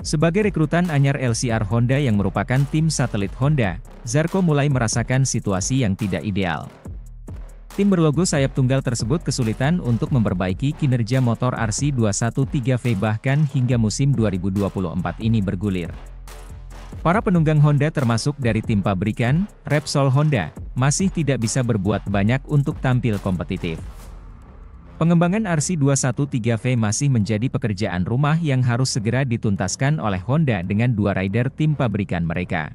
Sebagai rekrutan anyar LCR Honda yang merupakan tim satelit Honda, Zarco mulai merasakan situasi yang tidak ideal. Tim berlogo sayap tunggal tersebut kesulitan untuk memperbaiki kinerja motor RC213V bahkan hingga musim 2024 ini bergulir. Para penunggang Honda termasuk dari tim pabrikan, Repsol Honda, masih tidak bisa berbuat banyak untuk tampil kompetitif. Pengembangan RC213V masih menjadi pekerjaan rumah yang harus segera dituntaskan oleh Honda dengan dua rider tim pabrikan mereka.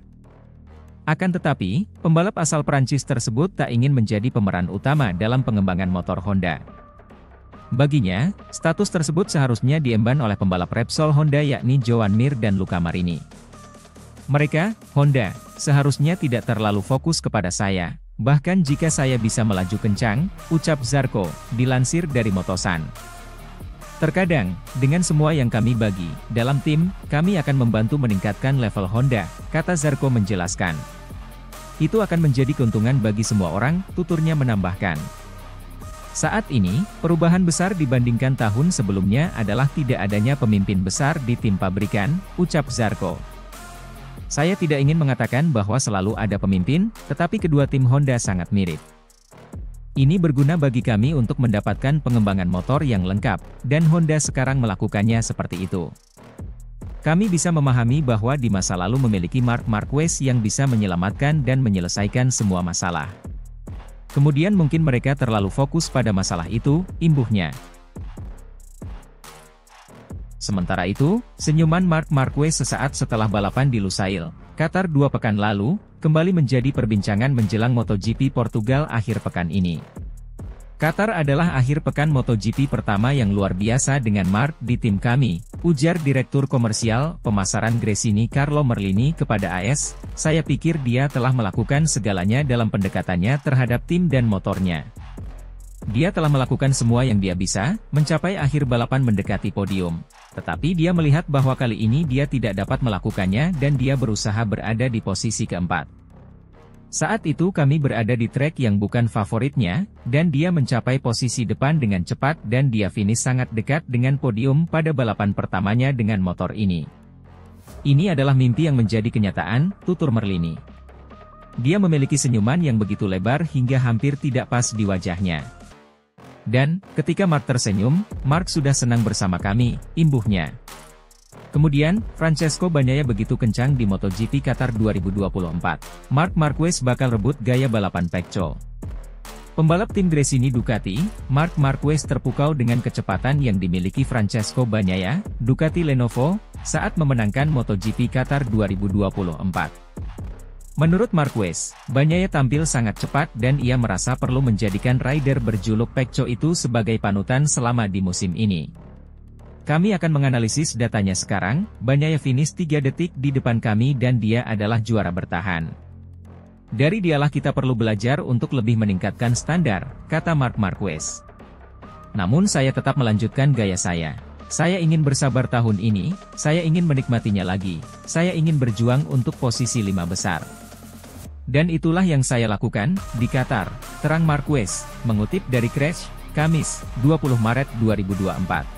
Akan tetapi, pembalap asal Prancis tersebut tak ingin menjadi pemeran utama dalam pengembangan motor Honda. Baginya, status tersebut seharusnya diemban oleh pembalap Repsol Honda yakni Joan Mir dan Luca Marini. Mereka, Honda, seharusnya tidak terlalu fokus kepada saya. Bahkan jika saya bisa melaju kencang, ucap Zarco, dilansir dari Motosan. Terkadang, dengan semua yang kami bagi, dalam tim, kami akan membantu meningkatkan level Honda, kata Zarco menjelaskan. Itu akan menjadi keuntungan bagi semua orang, tuturnya menambahkan. Saat ini, perubahan besar dibandingkan tahun sebelumnya adalah tidak adanya pemimpin besar di tim pabrikan, ucap Zarco. Saya tidak ingin mengatakan bahwa selalu ada pemimpin, tetapi kedua tim Honda sangat mirip. Ini berguna bagi kami untuk mendapatkan pengembangan motor yang lengkap, dan Honda sekarang melakukannya seperti itu. Kami bisa memahami bahwa di masa lalu memiliki Marc Marquez yang bisa menyelamatkan dan menyelesaikan semua masalah. Kemudian mungkin mereka terlalu fokus pada masalah itu, imbuhnya. Sementara itu, senyuman Marc Marquez sesaat setelah balapan di Lusail, Qatar 2 pekan lalu, kembali menjadi perbincangan menjelang MotoGP Portugal akhir pekan ini. Qatar adalah akhir pekan MotoGP pertama yang luar biasa dengan Marc di tim kami, ujar Direktur Komersial Pemasaran Gresini Carlo Merlini kepada AS, saya pikir dia telah melakukan segalanya dalam pendekatannya terhadap tim dan motornya. Dia telah melakukan semua yang dia bisa, mencapai akhir balapan mendekati podium. Tetapi dia melihat bahwa kali ini dia tidak dapat melakukannya dan dia berusaha berada di posisi keempat. Saat itu kami berada di trek yang bukan favoritnya, dan dia mencapai posisi depan dengan cepat dan dia finish sangat dekat dengan podium pada balapan pertamanya dengan motor ini. Ini adalah mimpi yang menjadi kenyataan, tutur Merlini. Dia memiliki senyuman yang begitu lebar hingga hampir tidak pas di wajahnya. Dan, ketika Marc tersenyum, Marc sudah senang bersama kami, imbuhnya. Kemudian, Francesco Bagnaia begitu kencang di MotoGP Qatar 2024. Marc Marquez bakal rebut gaya balapan Pecco. Pembalap tim Gresini Ducati, Marc Marquez terpukau dengan kecepatan yang dimiliki Francesco Bagnaia, Ducati Lenovo, saat memenangkan MotoGP Qatar 2024. Menurut Marquez, Bagnaia tampil sangat cepat dan ia merasa perlu menjadikan rider berjuluk Pecco itu sebagai panutan selama di musim ini. Kami akan menganalisis datanya sekarang, Bagnaia finish 3 detik di depan kami dan dia adalah juara bertahan. Dari dialah kita perlu belajar untuk lebih meningkatkan standar, kata Marc Marquez. Namun saya tetap melanjutkan gaya saya. Saya ingin bersabar tahun ini, saya ingin menikmatinya lagi, saya ingin berjuang untuk posisi 5 besar. Dan itulah yang saya lakukan, di Qatar, terang Marquez, mengutip dari Crash, Kamis, 20 Maret 2024.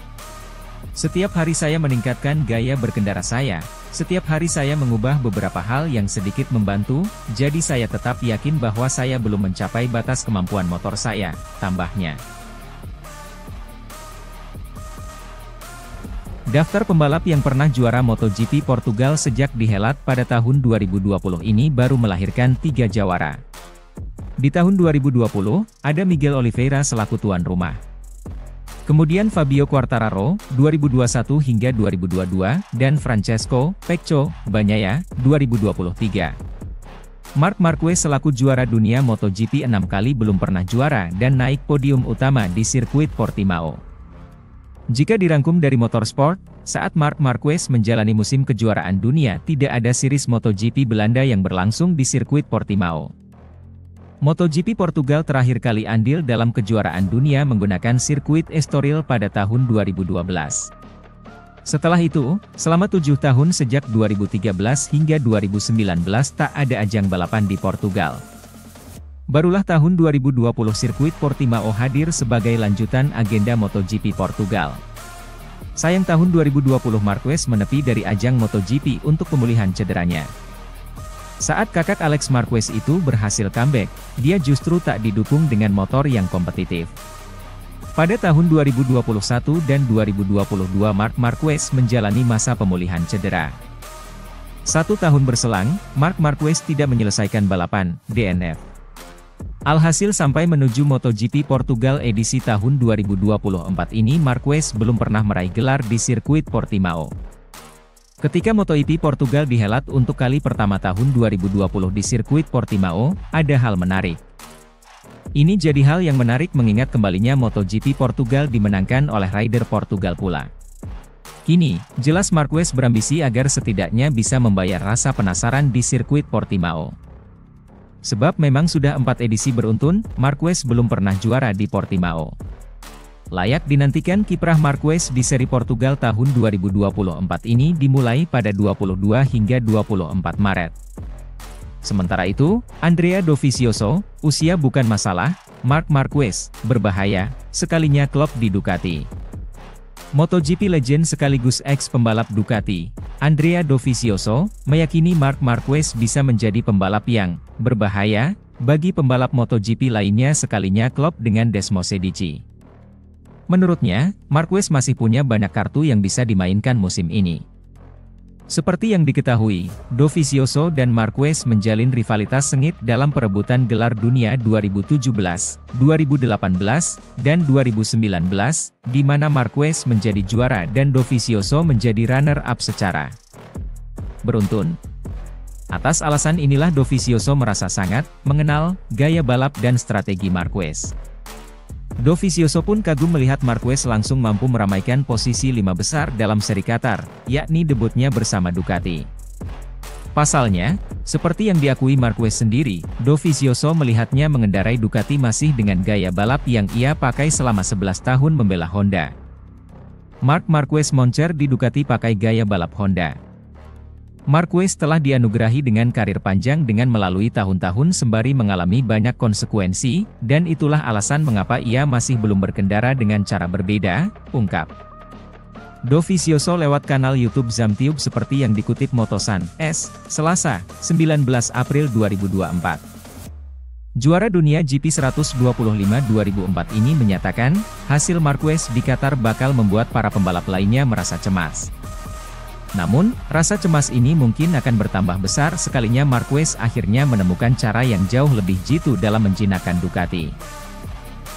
Setiap hari saya meningkatkan gaya berkendara saya, setiap hari saya mengubah beberapa hal yang sedikit membantu, jadi saya tetap yakin bahwa saya belum mencapai batas kemampuan motor saya, tambahnya. Daftar pembalap yang pernah juara MotoGP Portugal sejak dihelat pada tahun 2020 ini baru melahirkan 3 jawara. Di tahun 2020, ada Miguel Oliveira selaku tuan rumah. Kemudian Fabio Quartararo, 2021 hingga 2022, dan Francesco Pecco Bagnaia, 2023. Marc Marquez selaku juara dunia MotoGP 6 kali belum pernah juara dan naik podium utama di sirkuit Portimao. Jika dirangkum dari motorsport, saat Marc Marquez menjalani musim kejuaraan dunia tidak ada series MotoGP Belanda yang berlangsung di sirkuit Portimao. MotoGP Portugal terakhir kali andil dalam kejuaraan dunia menggunakan sirkuit Estoril pada tahun 2012. Setelah itu, selama 7 tahun sejak 2013 hingga 2019 tak ada ajang balapan di Portugal. Barulah tahun 2020 sirkuit Portimao hadir sebagai lanjutan agenda MotoGP Portugal. Sayang tahun 2020 Marquez menepi dari ajang MotoGP untuk pemulihan cederanya. Saat kakak Alex Marquez itu berhasil comeback, dia justru tak didukung dengan motor yang kompetitif. Pada tahun 2021 dan 2022 Marc Marquez menjalani masa pemulihan cedera. 1 tahun berselang, Marc Marquez tidak menyelesaikan balapan, DNF. Alhasil sampai menuju MotoGP Portugal edisi tahun 2024 ini Marquez belum pernah meraih gelar di sirkuit Portimao. Ketika MotoGP Portugal dihelat untuk kali pertama tahun 2020 di sirkuit Portimao, ada hal menarik. Ini jadi hal yang menarik mengingat kembalinya MotoGP Portugal dimenangkan oleh rider Portugal pula. Kini, jelas Marquez berambisi agar setidaknya bisa membayar rasa penasaran di sirkuit Portimao. Sebab memang sudah 4 edisi beruntun, Marquez belum pernah juara di Portimao. Layak dinantikan kiprah Marquez di seri Portugal tahun 2024 ini dimulai pada 22 hingga 24 Maret. Sementara itu, Andrea Dovizioso, usia bukan masalah, Marc Marquez, berbahaya, sekalinya klop di Ducati. MotoGP legend sekaligus ex-pembalap Ducati, Andrea Dovizioso, meyakini Marc Marquez bisa menjadi pembalap yang berbahaya bagi pembalap MotoGP lainnya sekalinya klop dengan Desmosedici. Menurutnya, Marquez masih punya banyak kartu yang bisa dimainkan musim ini. Seperti yang diketahui, Dovizioso dan Marquez menjalin rivalitas sengit dalam perebutan gelar dunia 2017, 2018, dan 2019, di mana Marquez menjadi juara dan Dovizioso menjadi runner-up secara beruntun. Atas alasan inilah Dovizioso merasa sangat mengenal gaya balap dan strategi Marquez. Dovizioso pun kagum melihat Marquez langsung mampu meramaikan posisi 5 besar dalam seri Qatar, yakni debutnya bersama Ducati. Pasalnya, seperti yang diakui Marquez sendiri, Dovizioso melihatnya mengendarai Ducati masih dengan gaya balap yang ia pakai selama 11 tahun membela Honda. Marc Marquez moncer di Ducati pakai gaya balap Honda. Marquez telah dianugerahi dengan karir panjang dengan melalui tahun-tahun sembari mengalami banyak konsekuensi, dan itulah alasan mengapa ia masih belum berkendara dengan cara berbeda, ungkap Dovizioso lewat kanal YouTube Zamtube seperti yang dikutip Motosan, Selasa, 19 April 2024. Juara dunia GP 125 2004 ini menyatakan, hasil Marquez di Qatar bakal membuat para pembalap lainnya merasa cemas. Namun, rasa cemas ini mungkin akan bertambah besar sekalinya Marquez akhirnya menemukan cara yang jauh lebih jitu dalam menjinakkan Ducati.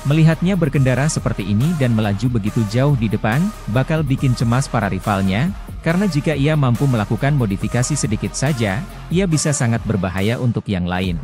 Melihatnya berkendara seperti ini dan melaju begitu jauh di depan, bakal bikin cemas para rivalnya, karena jika ia mampu melakukan modifikasi sedikit saja, ia bisa sangat berbahaya untuk yang lain.